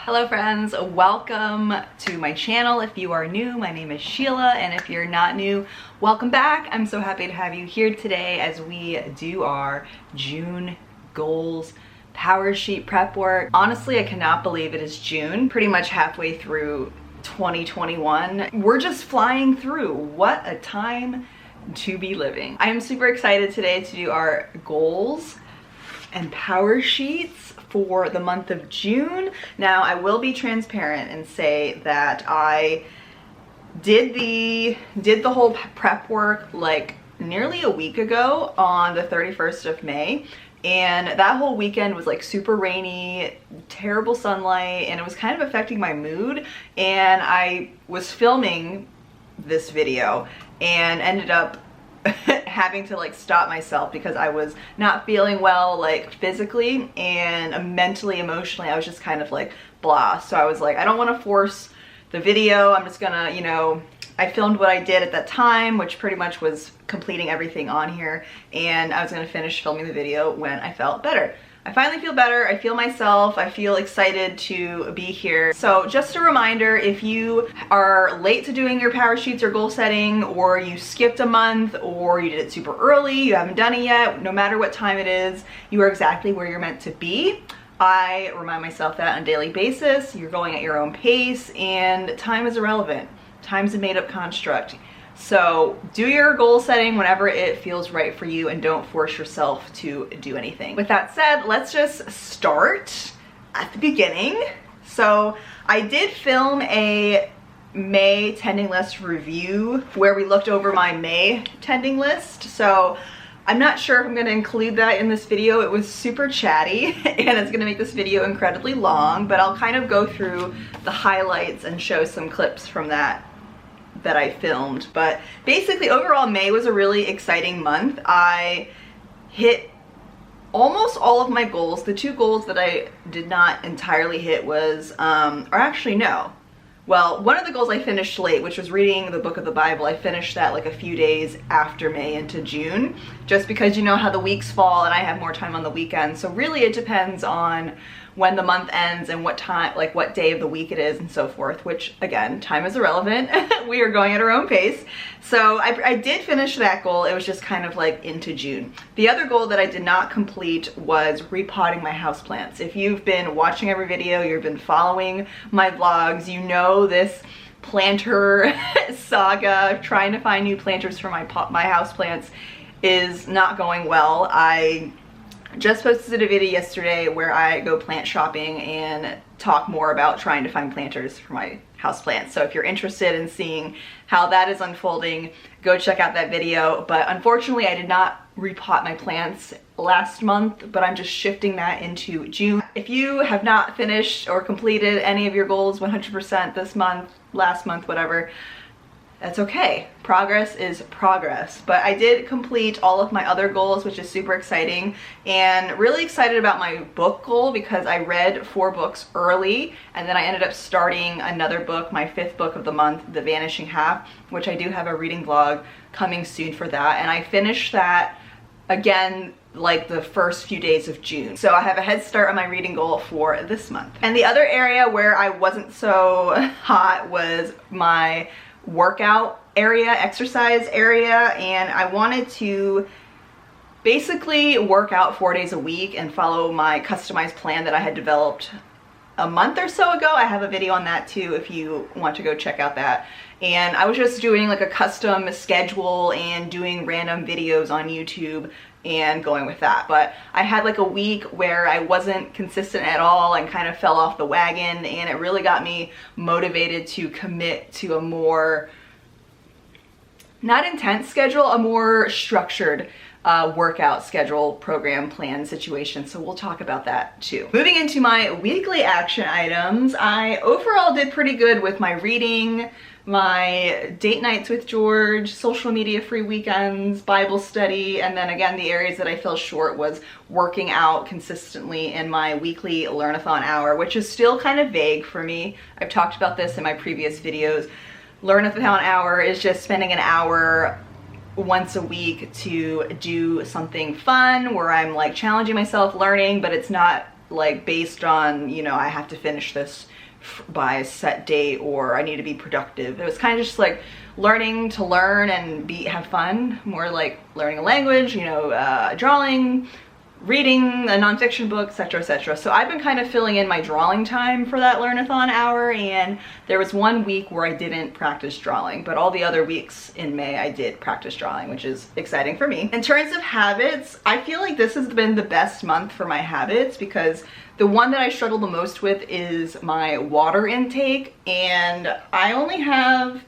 Hello friends, welcome to my channel. If you are new, my name is Sheila, and if you're not new, welcome back. I'm so happy to have you here today as we do our June goals power sheet prep work. Honestly, I cannot believe it is June, pretty much halfway through 2021. We're just flying through. What a time to be living. I am super excited today to do our goals and power sheets for the month of June. Now, I will be transparent and say that I did the whole prep work like nearly a week ago on the 31st of May. And that whole weekend was like super rainy, terrible sunlight, and it was kind of affecting my mood. And I was filming this video and ended up having to like stop myself because I was not feeling well, like physically and mentally, emotionally. I was just kind of like blah. So I was like, I don't want to force the video. I'm just gonna, you know, I filmed what I did at that time, which pretty much was completing everything on here, and I was gonna finish filming the video when I felt better. I finally feel better, I feel myself, I feel excited to be here. So just a reminder, if you are late to doing your power sheets or goal setting, or you skipped a month, or you did it super early, you haven't done it yet, no matter what time it is, you are exactly where you're meant to be. I remind myself that on a daily basis. You're going at your own pace, and time is irrelevant. Time's a made-up construct. So do your goal setting whenever it feels right for you, and don't force yourself to do anything. With that said, let's just start at the beginning. So I did film a May tending list review where we looked over my May tending list. So I'm not sure if I'm going to include that in this video. It was super chatty and it's going to make this video incredibly long, but I'll kind of go through the highlights and show some clips from that I filmed. But basically, overall, May was a really exciting month. I hit almost all of my goals. The two goals that I did not entirely hit was, or actually no. Well, one of the goals I finished late, which was reading the book of the Bible. I finished that like a few days after May into June, just because you know how the weeks fall and I have more time on the weekend. So really it depends on when the month ends and what time, like what day of the week it is and so forth, which again, time is irrelevant. We are going at our own pace. So I did finish that goal. It was just kind of like into June. The other goal that I did not complete was repotting my houseplants. If you've been watching every video, you've been following my vlogs, you know this planter saga of trying to find new planters for my houseplants is not going well. I just posted a video yesterday where I go plant shopping and talk more about trying to find planters for my houseplants. So if you're interested in seeing how that is unfolding, go check out that video. But unfortunately, I did not repot my plants last month, but I'm just shifting that into June. If you have not finished or completed any of your goals 100% this month, last month, whatever, that's okay. Progress is progress. But I did complete all of my other goals, which is super exciting, and really excited about my book goal because I read 4 books early, and then I ended up starting another book, my 5th book of the month, The Vanishing Half, which I do have a reading vlog coming soon for that. And I finished that again like the first few days of June. So I have a head start on my reading goal for this month. And the other area where I wasn't so hot was my workout area, exercise area, and I wanted to basically work out 4 days a week and follow my customized plan that I had developed a month or so ago. I have a video on that too if you want to go check out that. And I was just doing like a custom schedule and doing random videos on YouTube and going with that. But I had like a week where I wasn't consistent at all and kind of fell off the wagon, and it really got me motivated to commit to a more, not intense schedule, a more structured workout schedule, program, plan situation. So we'll talk about that too. Moving into my weekly action items, I overall did pretty good with my reading, my date nights with George, social media free weekends, Bible study, and then again the areas that I fell short was working out consistently in my weekly learn-a-thon hour, which is still kind of vague for me. I've talked about this in my previous videos. Learn-a-thon hour is just spending an hour once a week to do something fun where I'm like challenging myself, learning, but it's not like based on, you know, I have to finish this by a set date or I need to be productive. It was kind of just like learning to learn and have fun, more like learning a language, you know, drawing, reading a nonfiction book, etc., etc. So I've been kind of filling in my drawing time for that Learnathon hour, and there was one week where I didn't practice drawing, but all the other weeks in May I did practice drawing, which is exciting for me. In terms of habits, I feel like this has been the best month for my habits, because the one that I struggle the most with is my water intake, and I only have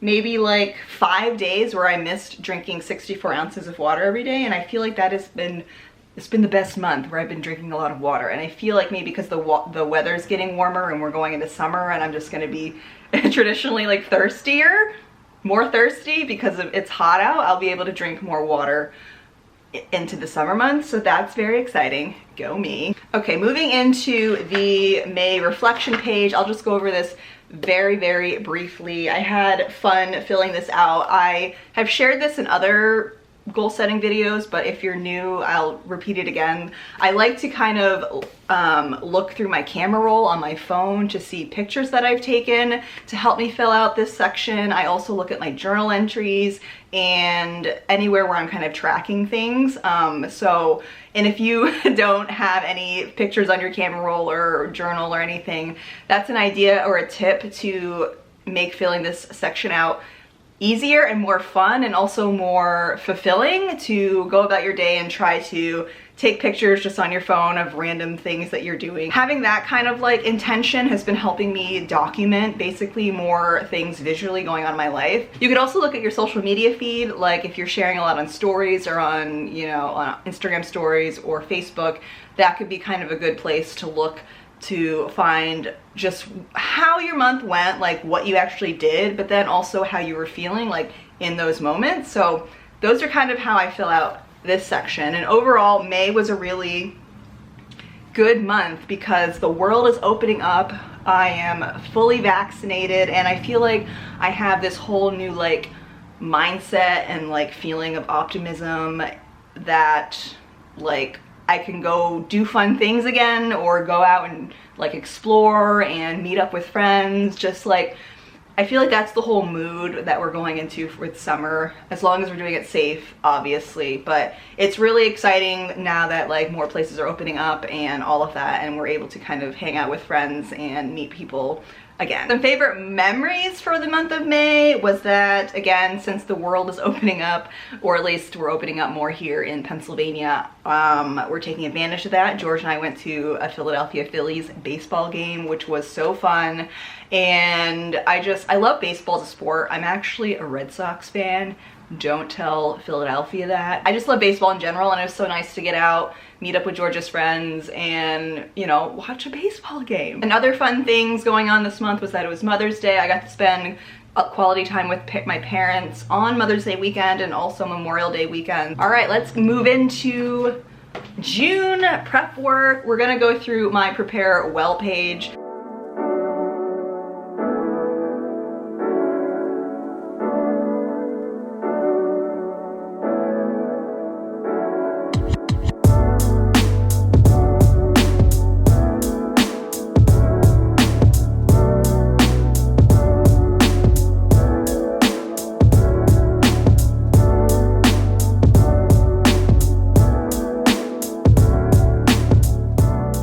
maybe like 5 days where I missed drinking 64 ounces of water every day, and I feel like that has been, it's been the best month where I've been drinking a lot of water. And I feel like maybe because the weather's getting warmer and we're going into summer, and I'm just gonna be traditionally like thirstier, more thirsty because it's hot out, I'll be able to drink more water into the summer months, so that's very exciting. Go me. Okay, moving into the May reflection page, I'll just go over this very, very briefly. I had fun filling this out. I have shared this in other goal setting videos, but if you're new, I'll repeat it again. I like to kind of look through my camera roll on my phone to see pictures that I've taken to help me fill out this section. I also look at my journal entries and anywhere where I'm kind of tracking things. And if you don't have any pictures on your camera roll or journal or anything, that's an idea or a tip to make filling this section out easier and more fun, and also more fulfilling to go about your day and try to take pictures just on your phone of random things that you're doing. Having that kind of like intention has been helping me document basically more things visually going on in my life. You could also look at your social media feed, like if you're sharing a lot on stories or on, you know, on Instagram stories or Facebook, that could be kind of a good place to look to find just how your month went, like what you actually did, but then also how you were feeling like in those moments. So those are kind of how I fill out this section. And overall, May was a really good month because the world is opening up. I am fully vaccinated, and I feel like I have this whole new like mindset and like feeling of optimism that like I can go do fun things again, or go out and like explore and meet up with friends. Just like, I feel like that's the whole mood that we're going into with summer, as long as we're doing it safe, obviously. But it's really exciting now that like more places are opening up and all of that, and we're able to kind of hang out with friends and meet people again. Some favorite memories for the month of May was that, again, since the world is opening up, or at least we're opening up more here in Pennsylvania, we're taking advantage of that. George and I went to a Philadelphia Phillies baseball game, which was so fun. And I love baseball as a sport. I'm actually a Red Sox fan. Don't tell Philadelphia that. I just love baseball in general, and it was so nice to get out, meet up with George's friends, and, you know, watch a baseball game. And other fun things going on this month was that it was Mother's Day. I got to spend quality time with my parents on Mother's Day weekend and also Memorial Day weekend. All right, let's move into June prep work. We're gonna go through my Prepare Well page.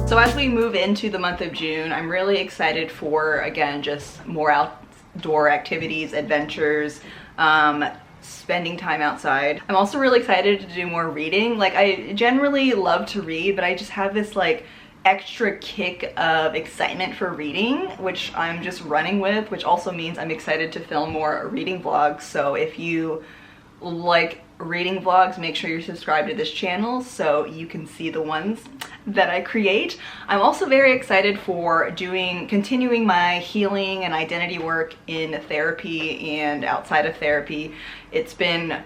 So as we move into the month of June, I'm really excited for, again, just more outdoor activities, adventures, spending time outside. I'm also really excited to do more reading. Like, I generally love to read, but I just have this like extra kick of excitement for reading, which I'm just running with, which also means I'm excited to film more reading vlogs. So if you like reading vlogs, make sure you're subscribed to this channel so you can see the ones that I create. I'm also very excited for continuing my healing and identity work in therapy and outside of therapy. It's been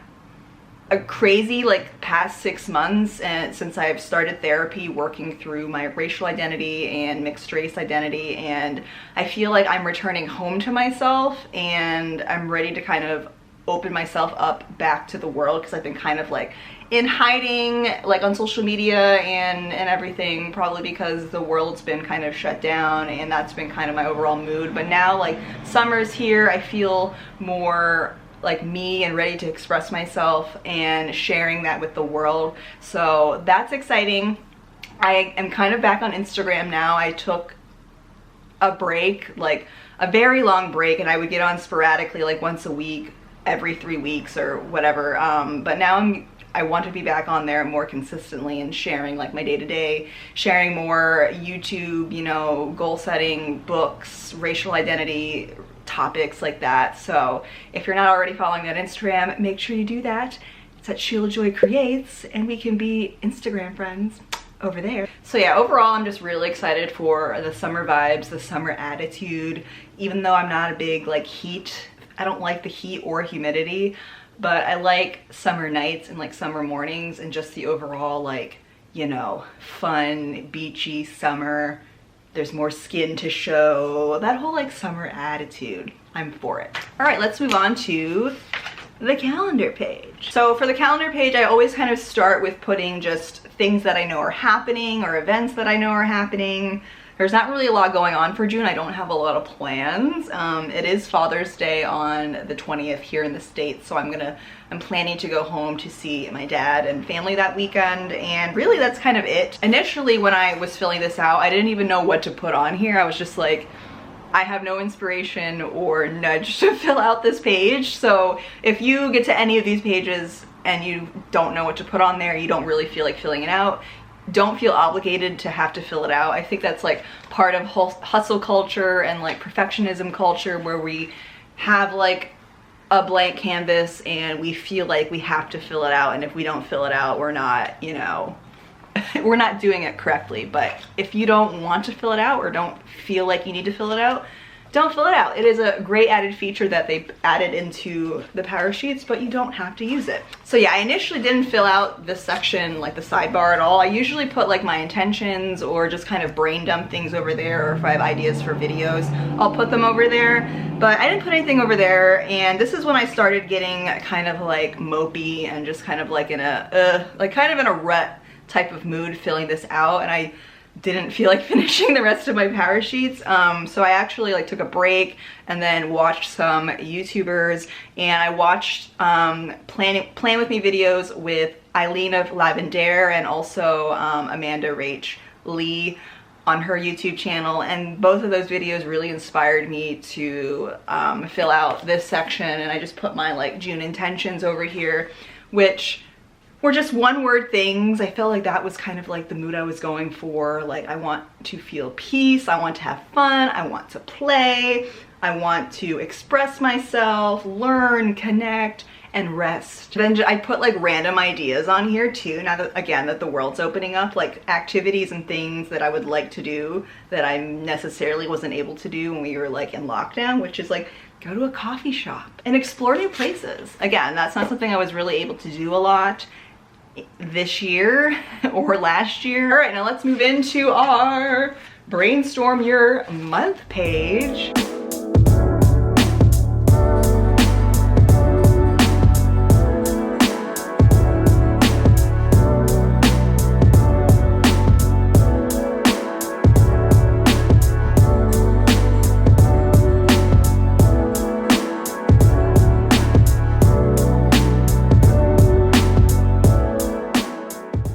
a crazy like past 6 months since I've started therapy, working through my racial identity and mixed race identity, and I feel like I'm returning home to myself, and I'm ready to kind of open myself up back to the world, because I've been kind of like in hiding, like on social media and everything, probably because the world's been kind of shut down, and that's been kind of my overall mood. But now like summer's here, I feel more like me and ready to express myself and sharing that with the world. So that's exciting. I am kind of back on Instagram now. I took a break, like a very long break, and I would get on sporadically, like once a week, every 3 weeks or whatever. But now I want to be back on there more consistently and sharing like my day-to-day, sharing more YouTube, you know, goal setting, books, racial identity, topics like that. So if you're not already following me on Instagram, make sure you do that. It's at Sheila Joy Creates, and we can be Instagram friends over there. So yeah, overall I'm just really excited for the summer vibes, the summer attitude. Even though I'm not a big like heat, I don't like the heat or humidity, but I like summer nights and like summer mornings and just the overall like, you know, fun, beachy summer. There's more skin to show, that whole like summer attitude. I'm for it. All right, let's move on to the calendar page. So for the calendar page, I always kind of start with putting just things that I know are happening or events that I know are happening. There's not really a lot going on for June. I don't have a lot of plans. It is Father's Day on the 20th here in the States, so I'm planning to go home to see my dad and family that weekend, and really that's kind of it. Initially when I was filling this out, I didn't even know what to put on here. I was just like, I have no inspiration or nudge to fill out this page. So if you get to any of these pages and you don't know what to put on there, you don't really feel like filling it out, don't feel obligated to have to fill it out. I think that's like part of hustle culture and like perfectionism culture, where we have like a blank canvas and we feel like we have to fill it out, and if we don't fill it out, we're not, you know, we're not doing it correctly. But if you don't want to fill it out or don't feel like you need to fill it out, don't fill it out. It is a great added feature that they added into the power sheets, but you don't have to use it. So yeah, I initially didn't fill out this section, like the sidebar, at all. I usually put like my intentions or just kind of brain dump things over there, or if I have ideas for videos, I'll put them over there. But I didn't put anything over there, and this is when I started getting kind of like mopey and just kind of like in a, like kind of in a rut type of mood filling this out, and I didn't feel like finishing the rest of my power sheets. So I actually like took a break and then watched some YouTubers, and I watched Plan With Me videos with Eileen of Lavendare and also Amanda Rach Lee on her YouTube channel, and both of those videos really inspired me to fill out this section. And I just put my like June intentions over here, which were just one word things. I felt like that was kind of like the mood I was going for. Like, I want to feel peace, I want to have fun, I want to play, I want to express myself, learn, connect, and rest. Then I put like random ideas on here too, now that, again, that the world's opening up, like activities and things that I would like to do that I necessarily wasn't able to do when we were like in lockdown, which is like go to a coffee shop and explore new places. Again, that's not something I was really able to do a lot this year or last year. All right, now let's move into our Brainstorm Your Month page.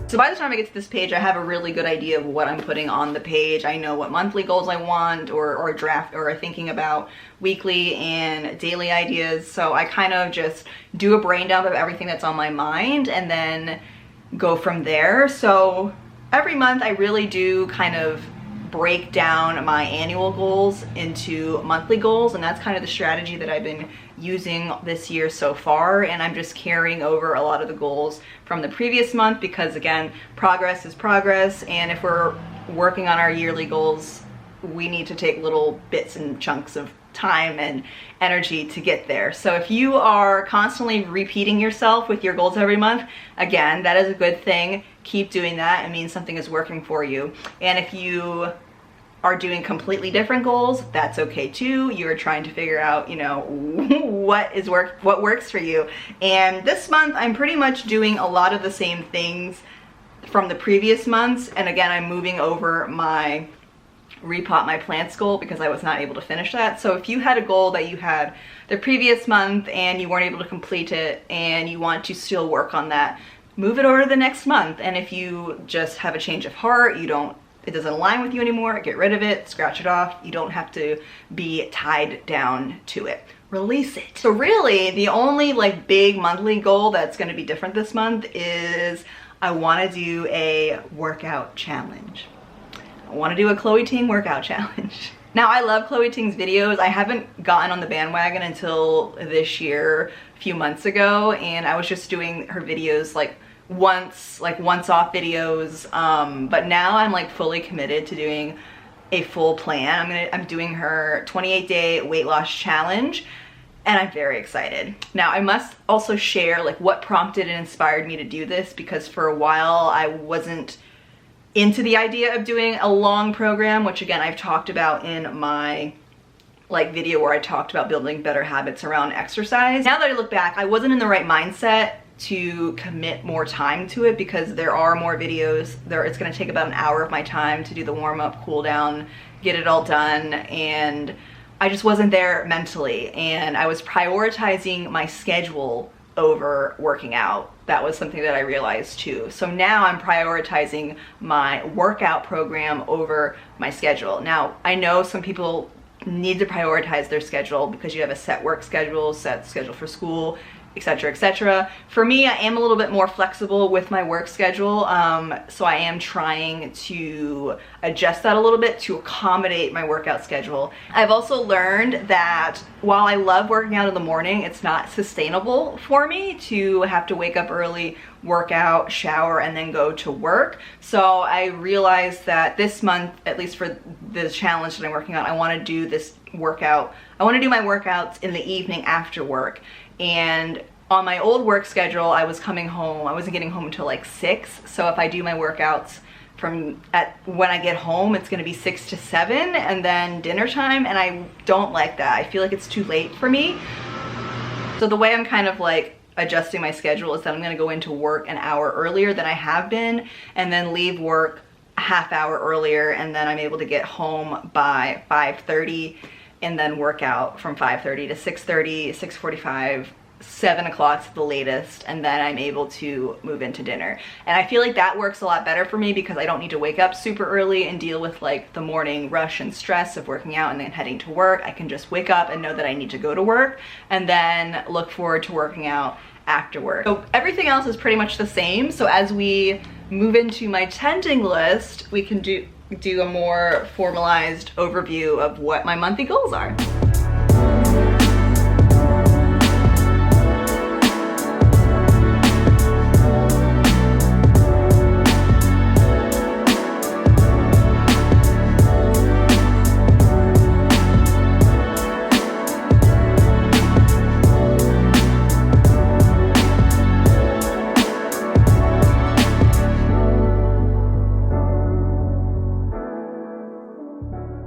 So by the time I get to this page, I have a really good idea of what I'm putting on the page. I know what monthly goals I want, or draft, or thinking about weekly and daily ideas. So I kind of just do a brain dump of everything that's on my mind and then go from there. So every month I really do kind of break down my annual goals into monthly goals, and that's kind of the strategy that I've been using this year so far. And I'm just carrying over a lot of the goals from the previous month, because again, progress is progress, and if we're working on our yearly goals, we need to take little bits and chunks of time and energy to get there. So if you are constantly repeating yourself with your goals every month, again, that is a good thing. Keep doing that. It means something is working for you. And if you are doing completely different goals, that's okay too. You're trying to figure out, you know, what works for you. And this month I'm pretty much doing a lot of the same things from the previous months. And again, I'm moving over my repot my plants goal because I was not able to finish that. So if you had a goal that you had the previous month and you weren't able to complete it and you want to still work on that, move it over to the next month. And if you just have a change of heart, it doesn't align with you anymore, get rid of it, scratch it off. You don't have to be tied down to it. Release it. So really, the only like big monthly goal that's gonna be different this month is I wanna do a workout challenge. I wanna do a Chloe Ting workout challenge. Now, I love Chloe Ting's videos. I haven't gotten on the bandwagon until this year, a few months ago, and I was just doing her videos like once off videos, but now I'm like fully committed to doing a full plan. I'm doing her 28-day weight loss challenge, and I'm very excited. Now, I must also share like what prompted and inspired me to do this, because for a while I wasn't into the idea of doing a long program, which again I've talked about in my like video where I talked about building better habits around exercise. Now that I look back, I wasn't in the right mindset to commit more time to it, because there are more videos there. It's going to take about an hour of my time to do the warm-up, cool down, get it all done, and I just wasn't there mentally, and I was prioritizing my schedule over working out. That was something that I realized too. So now I'm prioritizing my workout program over my schedule. Now, I know some people need to prioritize their schedule because you have a set work schedule, set schedule for school, etc., etc. For me, I am a little bit more flexible with my work schedule, so I am trying to adjust that a little bit to accommodate my workout schedule. I've also learned that while I love working out in the morning, it's not sustainable for me to have to wake up early, work out, shower, and then go to work. So I realized that this month, at least for the challenge that I'm working on, I want to do this workout. I want to do my workouts in the evening after work. And on my old work schedule, I was coming home, I wasn't getting home until like 6. So if I do my workouts when I get home, it's gonna be 6 to 7 and then dinner time, and I don't like that. I feel like it's too late for me. So the way I'm kind of like adjusting my schedule is that I'm gonna go into work an hour earlier than I have been, and then leave work a half hour earlier, and then I'm able to get home by 5:30 and then work out from 5:30 to 6:30, 6:45, 7 o'clock at the latest, and then I'm able to move into dinner. And I feel like that works a lot better for me because I don't need to wake up super early and deal with like the morning rush and stress of working out and then heading to work. I can just wake up and know that I need to go to work and then look forward to working out after work. So everything else is pretty much the same. So as we move into my tending list, we can do a more formalized overview of what my monthly goals are.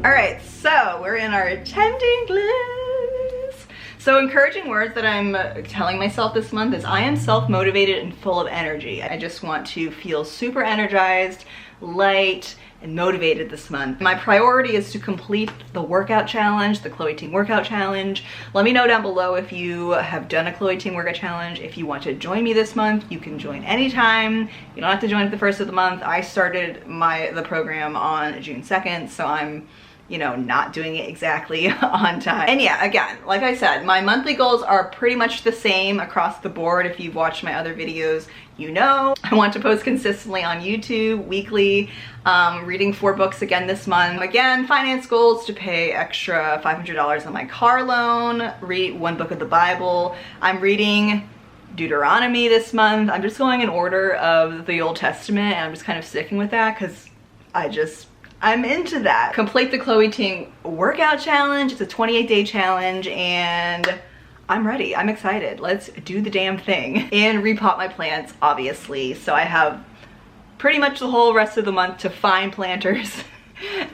Alright, so we're in our tending list. So encouraging words that I'm telling myself this month is I am self-motivated and full of energy. I just want to feel super energized, light, and motivated this month. My priority is to complete the workout challenge, the Chloe Ting workout challenge. Let me know down below if you have done a Chloe Ting workout challenge. If you want to join me this month, you can join anytime. You don't have to join at the first of the month. I started the program on June 2nd, so I'm not doing it exactly on time. And yeah, again, like I said, my monthly goals are pretty much the same across the board. If you've watched my other videos, you know. I want to post consistently on YouTube, weekly, reading 4 books again this month. Again, finance goals to pay extra $500 on my car loan, read 1 book of the Bible. I'm reading Deuteronomy this month. I'm just going in order of the Old Testament, and I'm just kind of sticking with that because I'm into that. Complete the Chloe Ting workout challenge. It's a 28-day challenge and I'm ready. I'm excited. Let's do the damn thing. And repot my plants, obviously. So I have pretty much the whole rest of the month to find planters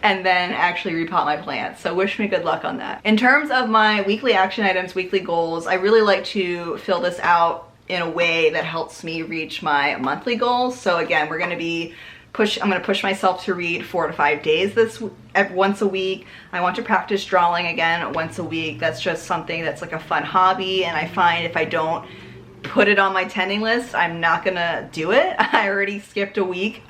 and then actually repot my plants. So wish me good luck on that. In terms of my weekly action items, weekly goals, I really like to fill this out in a way that helps me reach my monthly goals. So again, I'm gonna push myself to read 4 to 5 days once a week. I want to practice drawing again once a week. That's just something that's like a fun hobby, and I find if I don't put it on my tending list, I'm not gonna do it. I already skipped a week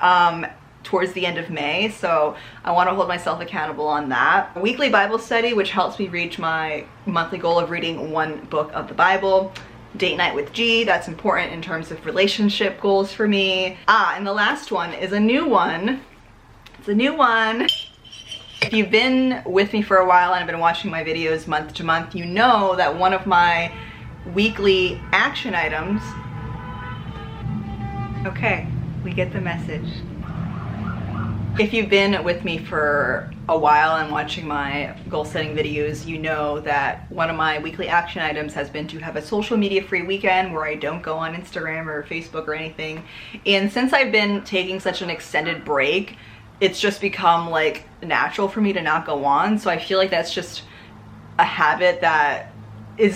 towards the end of May, so I want to hold myself accountable on that. A weekly Bible study, which helps me reach my monthly goal of reading 1 book of the Bible. Date night with G, that's important in terms of relationship goals for me. And the last one is a new one. It's a new one. If you've been with me for a while and have been watching my videos month to month, you know that one of my weekly action items, okay, we get the message. If you've been with me for a while and watching my goal setting videos, you know that one of my weekly action items has been to have a social media free weekend where I don't go on Instagram or Facebook or anything. And since I've been taking such an extended break, it's just become like natural for me to not go on. So I feel like that's just a habit that it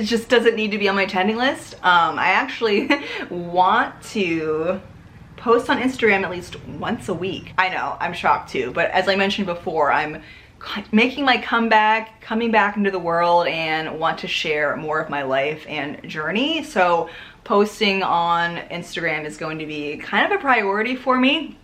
just doesn't need to be on my tending list. I actually want to post on Instagram at least once a week. I know, I'm shocked too, but as I mentioned before, I'm making my comeback, coming back into the world, and want to share more of my life and journey. So posting on Instagram is going to be kind of a priority for me,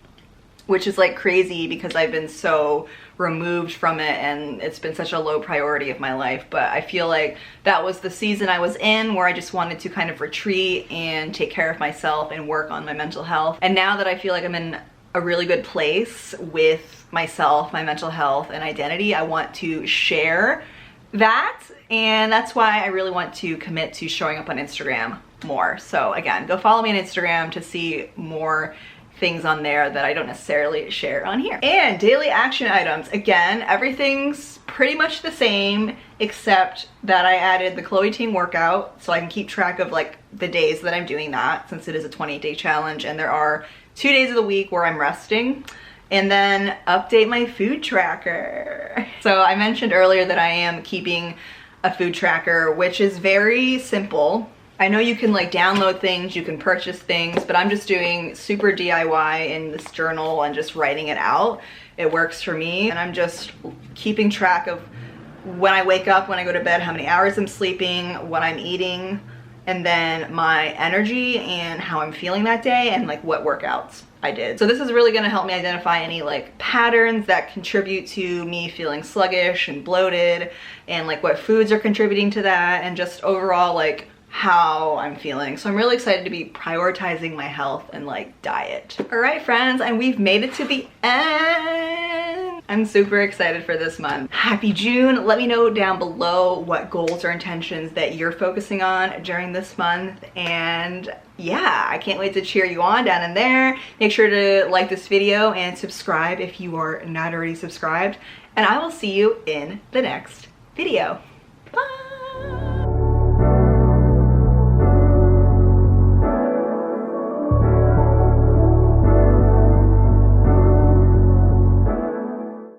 which is like crazy because I've been so removed from it and it's been such a low priority of my life. But I feel like that was the season I was in where I just wanted to kind of retreat and take care of myself and work on my mental health. And now that I feel like I'm in a really good place with myself, my mental health and identity, I want to share that. And that's why I really want to commit to showing up on Instagram more. So again, go follow me on Instagram to see more things on there that I don't necessarily share on here. And daily action items, again, everything's pretty much the same except that I added the Chloe Teen workout so I can keep track of like the days that I'm doing that, since it is a 28-day challenge and there are 2 days of the week where I'm resting. And then update my food tracker. So I mentioned earlier that I am keeping a food tracker, which is very simple. I know you can like download things, you can purchase things, but I'm just doing super DIY in this journal and just writing it out. It works for me, and I'm just keeping track of when I wake up, when I go to bed, how many hours I'm sleeping, what I'm eating, and then my energy and how I'm feeling that day, and like what workouts I did. So this is really gonna help me identify any like patterns that contribute to me feeling sluggish and bloated, and like what foods are contributing to that, and just overall like how I'm feeling. So I'm really excited to be prioritizing my health and like diet. All right, friends, and we've made it to the end. I'm super excited for this month. Happy June. Let me know down below what goals or intentions that you're focusing on during this month. And yeah, I can't wait to cheer you on down in there. Make sure to like this video and subscribe if you are not already subscribed. And I will see you in the next video. Bye.